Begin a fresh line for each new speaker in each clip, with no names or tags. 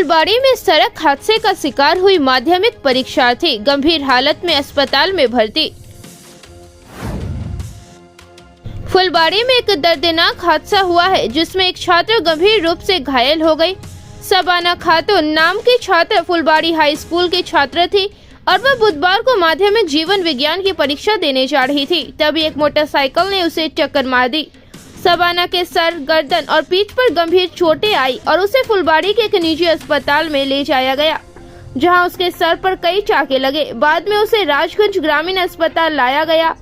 फुलबाड़ी में सड़क हादसे का शिकार हुई माध्यमिक परीक्षार्थी गंभीर हालत में अस्पताल में भर्ती। फुलबाड़ी में एक दर्दनाक हादसा हुआ है जिसमें एक छात्र गंभीर रूप से घायल हो गई। शबाना खातून नाम की छात्र फुलबाड़ी हाई स्कूल की छात्र थी और वह बुधवार को माध्यमिक जीवन विज्ञान की परीक्षा देने जा रही थी। तभी एक मोटरसाइकिल ने उसे टक्कर मार दी। शबाना के सर, गर्दन और पीठ पर गंभीर चोटें आई और उसे फुलबाड़ी के एक निजी अस्पताल में ले जाया गया, जहां उसके सर पर कई चाके लगे। बाद में उसे राजगंज ग्रामीण अस्पताल लाया गया,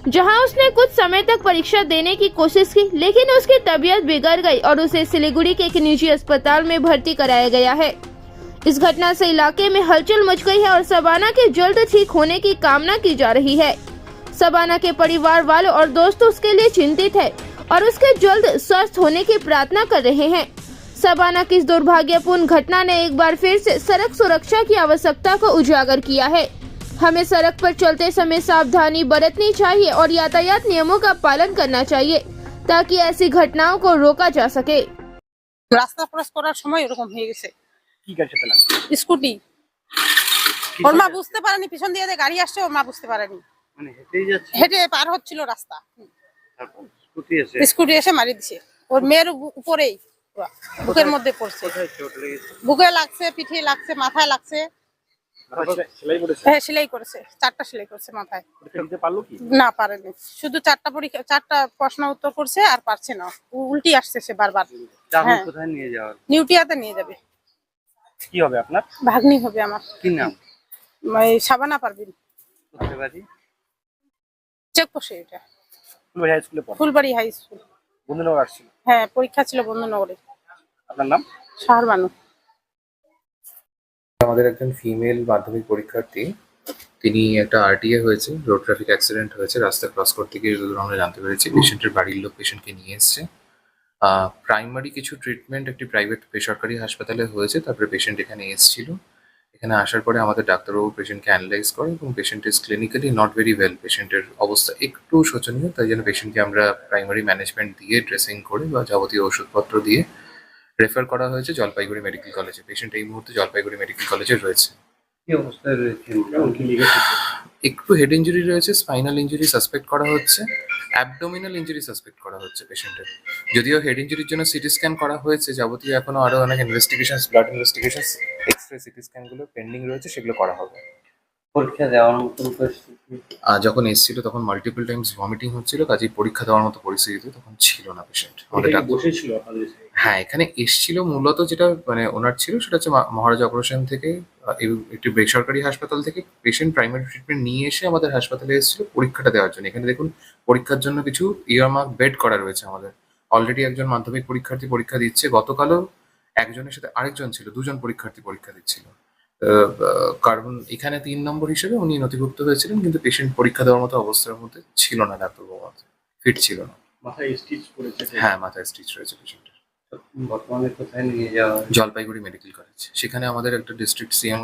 जहां उसने कुछ समय तक परीक्षा देने की कोशिश की, लेकिन उसकी तबीयत बिगड़ गई और उसे सिलीगुड़ी के एक निजी अस्पताल में भर्ती कराया गया है। इस घटना से इलाके में हलचल मच गई है और शबाना के जल्द ठीक होने की कामना की जा रही है। शबाना के परिवार वालों और दोस्त उसके लिए चिंतित है और उसके जल्द स्वस्थ होने की प्रार्थना कर रहे हैं। शबाना की इस दुर्भाग्यपूर्ण घटना ने एक बार फिर से सड़क सुरक्षा की आवश्यकता को उजागर किया है। हमें सड़क पर चलते समय सावधानी बरतनी चाहिए और यातायात नियमों का पालन करना चाहिए ताकि ऐसी घटनाओं को रोका जा सके।
রাস্তা ক্রস করার সময় এরকম হয়ে গেছে।
কি গাড়ি পেলাম
স্কুটি ওর মা বুঝতে পারেনি, পিছন দিয়ে যে গাড়ি আসছে ওর মা বুঝতে পারেনি,
মানে হেঁটেই যাচ্ছে
হেঁটে পার হচ্ছিল রাস্তা।
তারপর স্কুটি
স্কুটি এসে মারি দিছে ওর মেয়ের উপরেই, বুকের মধ্যে পড়ছে।
কোথায় চোট লেগেছে?
বুকে লাগছে, পিঠে লাগছে, মাথায় লাগছে।
সেলাই করেছে?
হ্যাঁ, সেলাই করেছে, 4টা সেলাই করছে মাথায়।
পরীক্ষা দিতে পারলো কি?
না, পারেনি। শুধু 4টা প্রশ্ন উত্তর করছে আর পারছে না, উল্টি আসছে সে বারবার।
তাহলে কোথায় নিয়ে যাওয়ার?
নিউটিয়াতে নিয়ে যাবে।
কি হবে আপনার?
ভাগ্নি হবে আমার।
কি নাম?
শাবানা পারভিন।
কোথায় বাড়ি?
চেক করছে এটা
ফুলবাড়ি হাই স্কুলে পড়ে।
Phulbari high school.
বন্ধুনগর আসছিল?
হ্যাঁ, পরীক্ষা ছিল বন্ধুনগরে।
আপনার নাম?
শাহরবানু।
আমাদের একজন ফিমেল মাধ্যমিক পরীক্ষার্থী, তিনি একটা আরটিএ হয়েছে, রোড ট্রাফিক অ্যাক্সিডেন্ট হয়েছে, রাস্তা ক্রস করতে গিয়ে যতদূর আমরা জানতে পেরেছি পেশেন্টের বাড়ির লোক পেশেন্টকে নিয়ে এসছে। প্রাইমারি কিছু ট্রিটমেন্ট একটি প্রাইভেট বেসরকারি হাসপাতালে হয়েছে, তারপরে পেশেন্ট এখানে এসেছিল। এখানে আসার পরে আমাদের ডাক্তারবাবু পেশেন্টকে অ্যানালাইজ করে এবং patient is clinically not very well, পেশেন্টের অবস্থা একটু শোচনীয়, তাই জন্য পেশেন্টকে আমরা প্রাইমারি ম্যানেজমেন্ট দিয়ে ড্রেসিং করে বা যাবতীয় ওষুধপত্র দিয়ে রেফার করা হয়েছে জলপাইগুড়ি মেডিকেল কলেজে। পেশেন্ট এই মুহূর্তে জলপাইগুড়ি মেডিকেল কলেজে রয়েছে।
কি অবস্থায় রয়েছে? কেমন কি লেগেছে?
একটু হেড ইঞ্জুরি রয়েছে, স্পাইনাল ইঞ্জুরি সাসপেক্ট করা হচ্ছে, অ্যাবডোমিনাল ইঞ্জুরি সাসপেক্ট করা হচ্ছে পেশেন্টের। যদিও হেড ইঞ্জুরির জন্য সিটি স্ক্যান করা হয়েছে, যাবতীয় এখনো আরো অনেক investigation, blood investigation, x ray, CT স্ক্যানগুলো পেন্ডিং রয়েছে, সেগুলো করা হবে।
পরীক্ষা দেওয়ার মতন পরিস্থিতি?
যখন এসেছিল তখন মাল্টিপল টাইমস ভমিটিং হচ্ছিল, কাজেই পরীক্ষা দেওয়ার মতো পরিস্থিতি তখন ছিল না পেশেন্ট। আমাদের
বসেছিল আপনাদের?
হ্যাঁ, এখানে এসেছিল মূলত যেটা মানে ওনার ছিল সেটা হচ্ছে মহারাজা অপারেশন থেকে, একটি বেসরকারি হাসপাতাল থেকে পেশেন্ট প্রাইমারি ট্রিটমেন্ট নিয়ে এসে আমাদের হাসপাতালে এসেছিল পরীক্ষাটা দেওয়ার জন্য। এখানে দেখুন পরীক্ষার জন্য কিছু ইয়ারমার্ক বেড করা রয়েছে আমাদের। অলরেডি একজন মাধ্যমিক পরীক্ষার্থী পরীক্ষা দিচ্ছে, গতকালও একজনের সাথে আরেকজন ছিল, দুজন পরীক্ষার্থী পরীক্ষা দিচ্ছিল। কারণ এখানে 3 নম্বর হিসেবে উনি নথিভুক্ত হয়েছিলেন, কিন্তু পেশেন্ট পরীক্ষা দেওয়ার মতো অবস্থার মধ্যে ছিল না, ডাক্তারবাবু ফিট ছিল না।
মাথায় স্টিচ করেছে?
হ্যাঁ, মাথায় স্টিচ রয়েছে পেশেন্টের।
বর্তমানে কোথায় নিয়ে যাওয়া?
জলপাইগুড়ি মেডিকেল কলেজ, সেখানে আমাদের একটা ডিস্ট্রিক্ট সিএম